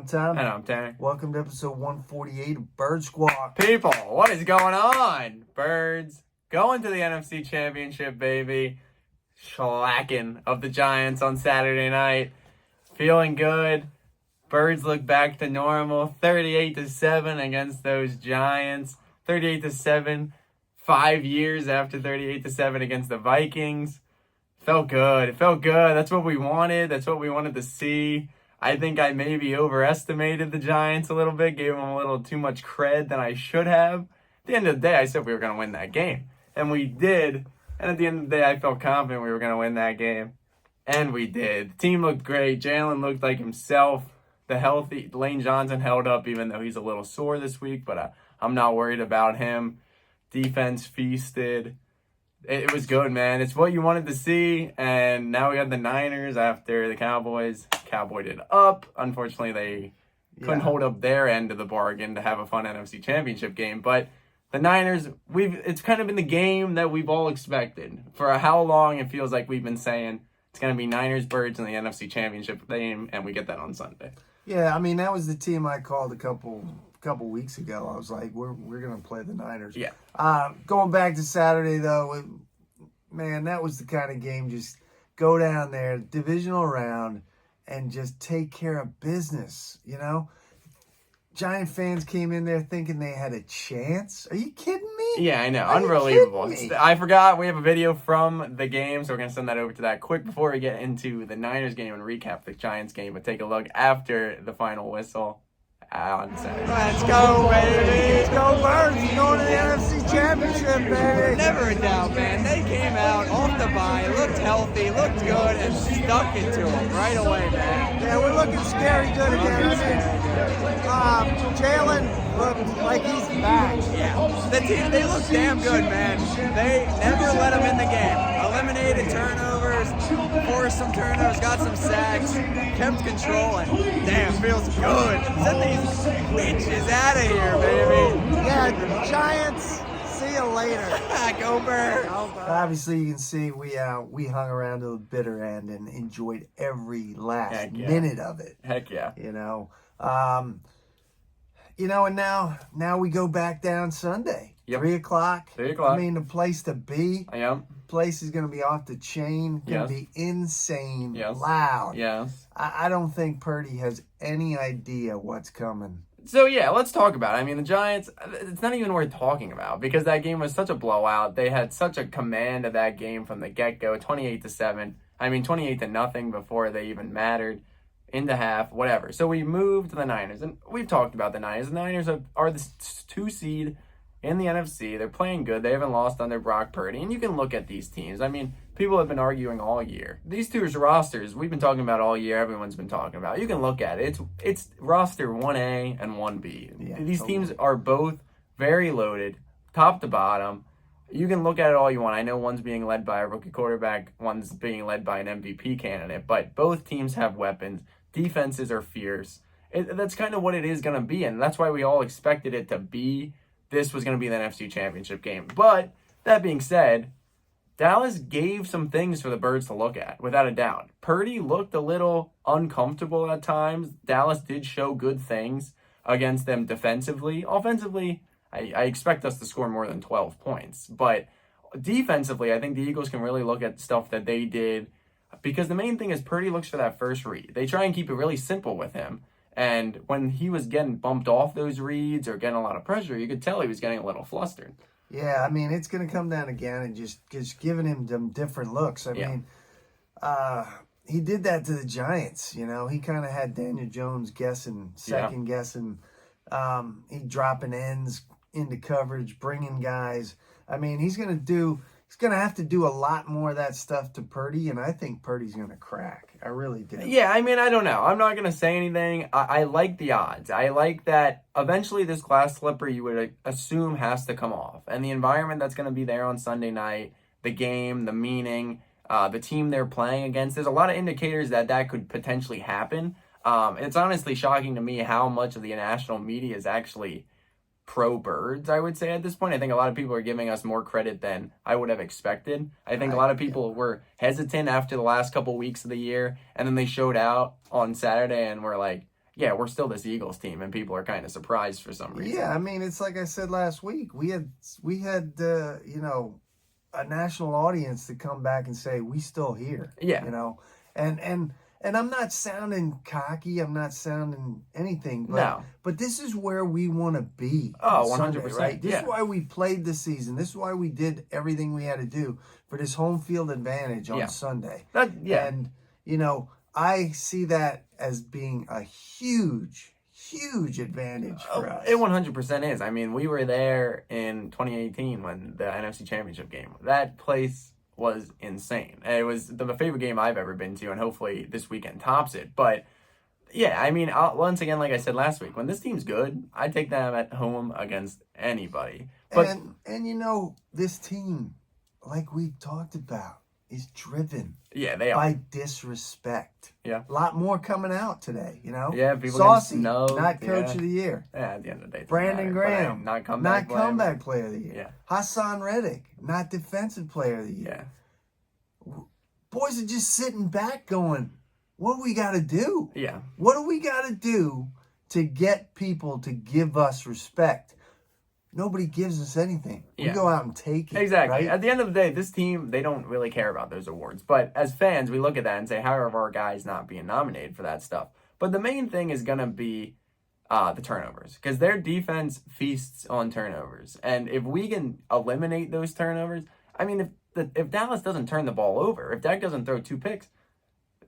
Tom. And I'm Tanner. Welcome to episode 148 of Bird Squawk. People, what is going on? Birds going to the NFC Championship, baby. Shellacking of the Giants on Saturday night. Feeling good. Birds look back to normal. 38-7 against those Giants. 38-7, 5 years after 38-7 against the Vikings. Felt good. It felt good. That's what we wanted. That's what we wanted to see. I think I maybe overestimated the Giants a little bit, gave them a little too much cred than I should have. At the end of the day, I said we were going to win that game. And we did. And at the end of the day, I felt confident we were going to win that game. And we did. The team looked great. Jalen looked like himself. The healthy Lane Johnson held up, even though he's a little sore this week. But I'm not worried about him. Defense feasted. It was good, man. It's what you wanted to see. And now we got the Niners after the Cowboys. Cowboyed it up. Unfortunately, they couldn't hold up their end of the bargain to have a fun NFC Championship game. But the Niners, it's kind of been the game that we've all expected. For how long it feels like we've been saying it's going to be Niners, Birds in the NFC Championship game, and we get that on Sunday. Yeah, I mean, that was the team I called a couple weeks ago. I was like, we're going to play the Niners. Yeah. Going back to Saturday, though, man, that was the kind of game. Just go down there, divisional round, and just take care of business, you know? Giant fans came in there thinking they had a chance. Are you kidding me? Yeah, I know. Are Unbelievable. you kidding me? I forgot we have a video from the game, so we're going to send that over to that quick before we get into the Niners game and recap the Giants game. But take a look after the final whistle on Saturday. Let's go, baby! Let's go, Birds. You're going to the NFC Championship, baby. Never in doubt, man. They came out off the bye, looked healthy, looked good, and stuck it to them right away, man. Yeah, we're looking scary good again. JALEN looked like he's back. Yeah. The team, they look damn good, man. They never let them in the game. Eliminated turnovers, forced some turnovers, got some sacks, kept control, and damn, feels good. Send these bitches out of here, baby. Yeah, Giants, see you later. Go Birds. Obviously, you can see we hung around to the bitter end and enjoyed every last minute of it. Heck yeah. And now we go back down Sunday. Yep. 3 o'clock. 3 o'clock. I mean, the place to be. I am. Place is going to be off the chain. Going to be insane, loud. Yes. I don't think Purdy has any idea what's coming. So, yeah, let's talk about it. I mean, the Giants, it's not even worth talking about because that game was such a blowout. They had such a command of that game from the get-go, 28-7. I mean, 28-0 before they even mattered. Into half, whatever. So we moved to the Niners, and we've talked about the Niners. The Niners are the 2 seed in the NFC. They're playing good. They haven't lost under Brock Purdy, and you can look at these teams. I mean, people have been arguing all year. These two rosters we've been talking about all year. Everyone's been talking about. You can look at it. It's roster 1A and 1B. Yeah, these teams are both very loaded, top to bottom. You can look at it all you want. I know one's being led by a rookie quarterback, one's being led by an MVP candidate, but both teams have weapons. Defenses are fierce. That's kind of what it is going to be, and that's why we all expected it to be. This was going to be the NFC Championship game. But that being said, Dallas gave some things for the Birds to look at, without a doubt. Purdy looked a little uncomfortable at times. Dallas did show good things against them defensively. Offensively, I expect us to score more than 12 points. But defensively, I think the Eagles can really look at stuff that they did. Because the main thing is Purdy looks for that first read. They try and keep it really simple with him. And when he was getting bumped off those reads or getting a lot of pressure, you could tell he was getting a little flustered. Yeah, I mean, it's going to come down again and just giving him some different looks. I mean, he did that to the Giants, you know. He kind of had Daniel Jones second guessing. He dropping ends into coverage, bringing guys. I mean, he's going to have to do a lot more of that stuff to Purdy, and I think Purdy's going to crack. I really do. Yeah, I mean, I don't know. I'm not going to say anything. I like the odds. I like that eventually this glass slipper you would assume has to come off. And the environment that's going to be there on Sunday night, the game, the meaning, the team they're playing against, there's a lot of indicators that could potentially happen. It's honestly shocking to me how much of the national media is actually pro-Birds, I would say, at this point. I think a lot of people are giving us more credit than I would have expected. I think a lot of people were hesitant after the last couple weeks of the year, and then they showed out on Saturday and were like, yeah, we're still this Eagles team, and people are kind of surprised for some reason. Yeah, I mean, it's like I said last week. We had you know, a national audience to come back and say we still here. Yeah. You know, and I'm not sounding cocky. I'm not sounding anything. But, No. But this is where we want to be. Oh, on Sunday, 100%. right? This yeah. is why we played the season. This is why we did everything we had to do for this home field advantage on Sunday. And, you know, I see that as being a huge advantage for us. It 100% is. I mean, we were there in 2018 when the NFC Championship game. That place was insane. It was the favorite game I've ever been to, and hopefully this weekend tops it. But yeah, I mean, once again, like I said last week, when this team's good, I take them at home against anybody. But and you know, this team, like we talked about, is driven they are. by disrespect. Yeah. A lot more coming out today, you know? Yeah, people Saucy, know, not coach of the year. Yeah, at the end of the day. Brandon Graham, not comeback player of the year. Yeah. Hassan Reddick, not defensive player of the year. Yeah. Boys are just sitting back going, what do we got to do? Yeah. What do we got to do to get people to give us respect? Nobody gives us anything. We go out and take it. Exactly. Right? At the end of the day, this team, they don't really care about those awards. But as fans, we look at that and say, how are our guys not being nominated for that stuff? But the main thing is going to be the turnovers, because their defense feasts on turnovers. And if we can eliminate those turnovers, I mean, if Dallas doesn't turn the ball over, if Dak doesn't throw 2 picks,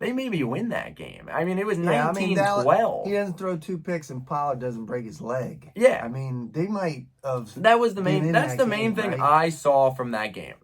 they maybe win that game. I mean, it was 19-12. He doesn't throw 2 picks and Pollard doesn't break his leg. Yeah. I mean, they might have. That was the main. That's the main game, thing right? I saw from that game.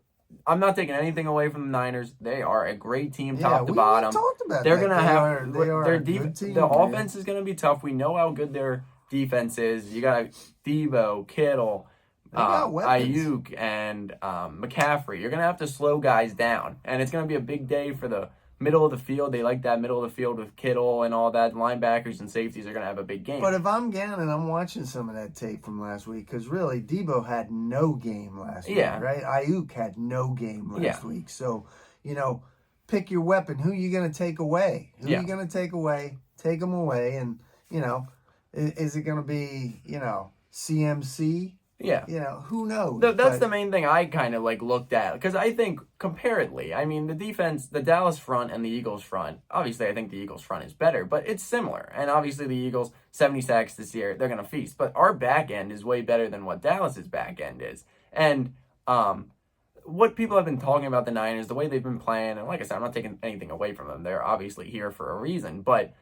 I'm not taking anything away from the Niners. They are a great team, top to bottom. We talked about They're that. gonna have They are their a good team, the man. offense is gonna be tough. We know how good their defense is. You got Debo, Kittle, got weapons. Ayuk, and McCaffrey. You're gonna have to slow guys down, and it's gonna be a big day for the middle of the field. They like that middle of the field with Kittle and all that. Linebackers and safeties are going to have a big game. But if I'm Gannon, I'm watching some of that tape from last week, because really, Debo had no game last week, right? Ayuk had no game last week. So, you know, pick your weapon. Who are you going to take away? Who are you going to take away? Take them away. And, you know, is it going to be, you know, CMC? Yeah. You know, who knows? That's the main thing I kind of like looked at, because I think comparatively, I mean, the defense, the Dallas front and the Eagles front, obviously I think the Eagles front is better, but it's similar. And obviously the Eagles, 70 sacks this year, they're going to feast. But our back end is way better than what Dallas's back end is. And what people have been talking about the Niners, the way they've been playing, and like I said, I'm not taking anything away from them. They're obviously here for a reason. But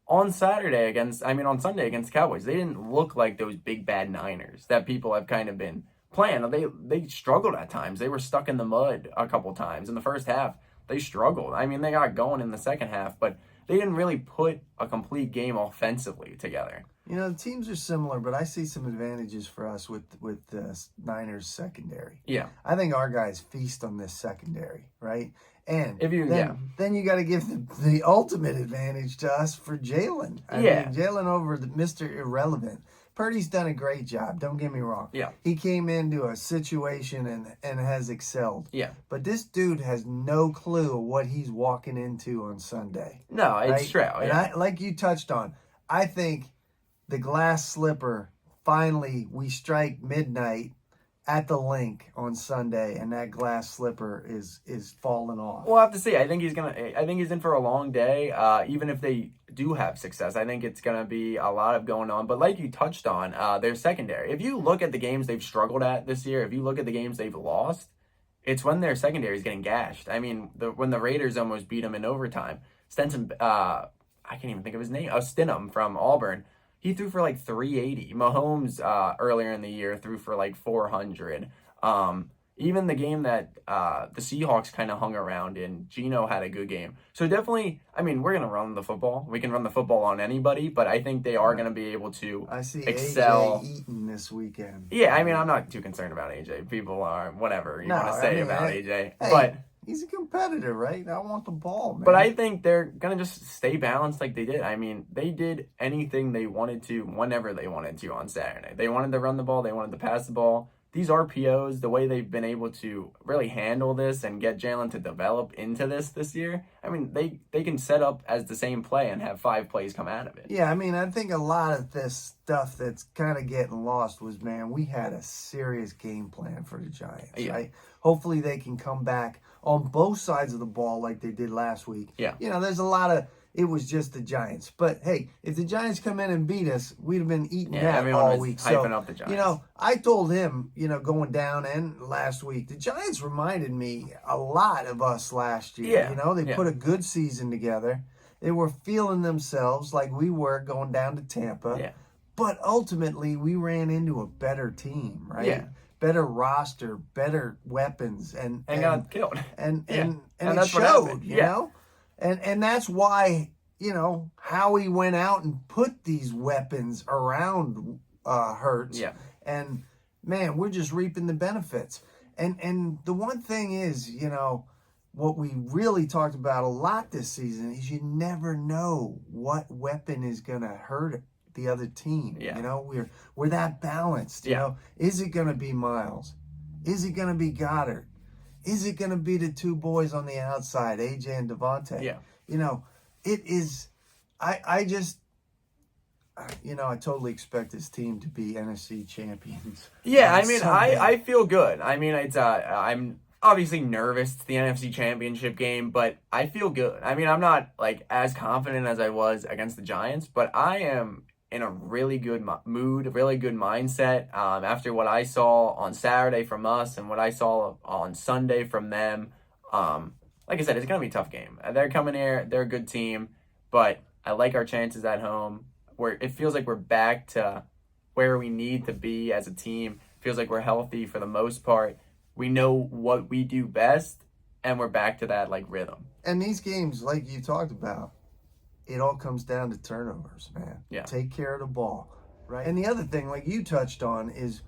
on Sunday against Cowboys, they didn't look like those big bad Niners that people have kind of been playing. They struggled at times. They were stuck in the mud a couple times. In the first half, they struggled. I mean, they got going in the second half, but they didn't really put a complete game offensively together. You know, the teams are similar, but I see some advantages for us with the Niners secondary. Yeah. I think our guys feast on this secondary, right? And then you got to give the ultimate advantage to us for Jalen. I mean, Jalen over the Mr. Irrelevant. Purdy's done a great job. Don't get me wrong. Yeah. He came into a situation and has excelled. Yeah. But this dude has no clue what he's walking into on Sunday. No, it's true. And I, like you touched on, I think the glass slipper, finally we strike midnight at the link on Sunday, and that glass slipper is falling off. We'll have to see. I think he's in for a long day. Even if they do have success, I think it's gonna be a lot of going on. But like you touched on, their secondary. If you look at the games they've struggled at this year, if you look at the games they've lost, it's when their secondary is getting gashed. I mean, when the Raiders almost beat them in overtime. Stenson, I can't even think of his name. Stidham from Auburn. He threw for like 380. Mahomes earlier in the year threw for like 400. Even the game that the Seahawks kind of hung around in, Geno had a good game. So definitely, I mean, we're going to run the football. We can run the football on anybody, but I think they are going to be able to excel. AJ Eaton this weekend. Yeah, I mean, I'm not too concerned about AJ. People are, whatever you want to say about AJ. Hey, but he's a competitor, right? I want the ball, man. But I think they're going to just stay balanced like they did. I mean, they did anything they wanted to whenever they wanted to on Saturday. They wanted to run the ball. They wanted to pass the ball. these RPOs, the way they've been able to really handle this and get Jalen to develop into this year, I mean, they can set up as the same play and have 5 plays come out of it. Yeah, I mean, I think a lot of this stuff that's kind of getting lost was, man, we had a serious game plan for the Giants, right? Hopefully they can come back on both sides of the ball like they did last week. Yeah. You know, there's a lot of, it was just the Giants. But, hey, if the Giants come in and beat us, we'd have been eating that all week. Hyping up the Giants. You know, I told him, you know, going down and last week, the Giants reminded me a lot of us last year. Yeah. You know, they put a good season together. They were feeling themselves like we were going down to Tampa. Yeah. But ultimately, we ran into a better team, right? Yeah. Better roster, better weapons, and got killed. And and it that's what showed, happened. you know? And that's why, you know, Howie went out and put these weapons around Hurts. Yeah. And, man, we're just reaping the benefits. And the one thing is, you know, what we really talked about a lot this season is you never know what weapon is going to hurt the other team. Yeah. You know, we're that balanced. You know, is it going to be Miles? Is it going to be Goddard? Is it going to be the 2 boys on the outside, AJ and Devontae? Yeah. You know, it is. I just, you know, I totally expect this team to be NFC champions. Yeah, I mean, I feel good. I mean, it's I'm obviously nervous. It's the NFC Championship game, but I feel good. I mean, I'm not like as confident as I was against the Giants, but I am in a really good mood, a really good mindset after what I saw on Saturday from us and what I saw on Sunday from them. Like I said, it's going to be a tough game. They're coming here. They're a good team, but I like our chances at home. It feels like we're back to where we need to be as a team. It feels like we're healthy for the most part. We know what we do best, and we're back to that like rhythm. And these games, like you talked about, it all comes down to turnovers, man. Yeah. Take care of the ball, right? And the other thing, like you touched on, is,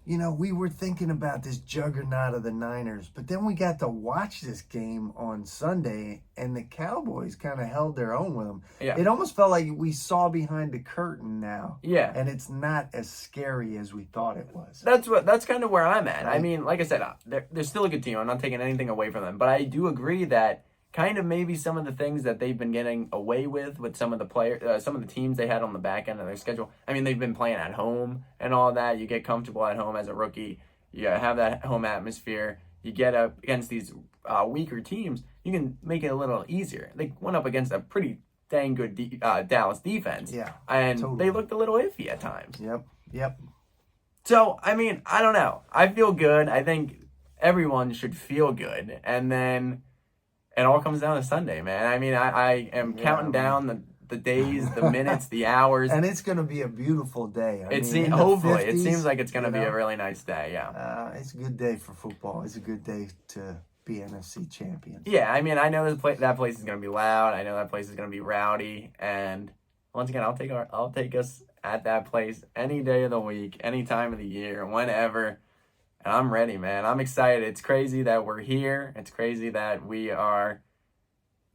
you know, we were thinking about this juggernaut of the Niners, but then we got to watch this game on Sunday, and the Cowboys kind of held their own with them. Yeah. It almost felt like we saw behind the curtain now. Yeah. And it's not as scary as we thought it was. That's kind of where I'm at. Right. I mean, like I said, they're still a good team. I'm not taking anything away from them, but I do agree that kind of maybe some of the things that they've been getting away with some of the players, some of the teams they had on the back end of their schedule. I mean, they've been playing at home and all that. You get comfortable at home as a rookie. You have that home atmosphere. You get up against these weaker teams. You can make it a little easier. They went up against a pretty dang good Dallas defense. Yeah, and totally. they looked a little iffy at times. Yep. So, I mean, I don't know. I feel good. I think everyone should feel good. And then it all comes down to Sunday, man. I mean, I am counting down the days, the minutes, the hours. And it's going to be a beautiful day. Hopefully. It seems like it's going to be a really nice day, yeah. It's a good day for football. It's a good day to be NFC champions. Yeah, I mean, I know that place is going to be loud. I know that place is going to be rowdy. And once again, I'll take us at that place any day of the week, any time of the year, whenever. And I'm ready, man. I'm excited. It's crazy that we're here. It's crazy that we are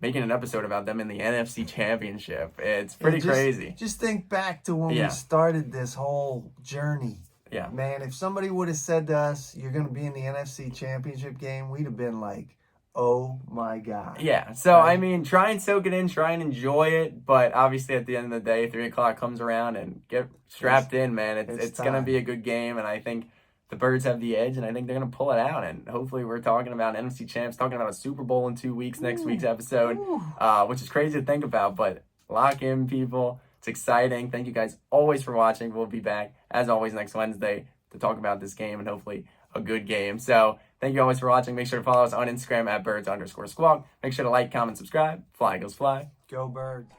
making an episode about them in the NFC Championship. It's pretty crazy. Just think back to when we started this whole journey. Yeah. Man, if somebody would have said to us, you're going to be in the NFC Championship game, we'd have been like, oh my God. Yeah. So, right? I mean, try and soak it in, try and enjoy it. But obviously, at the end of the day, 3 o'clock comes around and get strapped in, man. It's going to be a good game. And I think the Birds have the edge, and I think they're going to pull it out. And hopefully we're talking about NFC champs, talking about a Super Bowl in 2 weeks, next week's episode, which is crazy to think about. But lock in, people. It's exciting. Thank you guys always for watching. We'll be back, as always, next Wednesday to talk about this game and hopefully a good game. So thank you always for watching. Make sure to follow us on Instagram at birds_squawk. Make sure to like, comment, subscribe. Fly, Eagles, fly. Go Birds.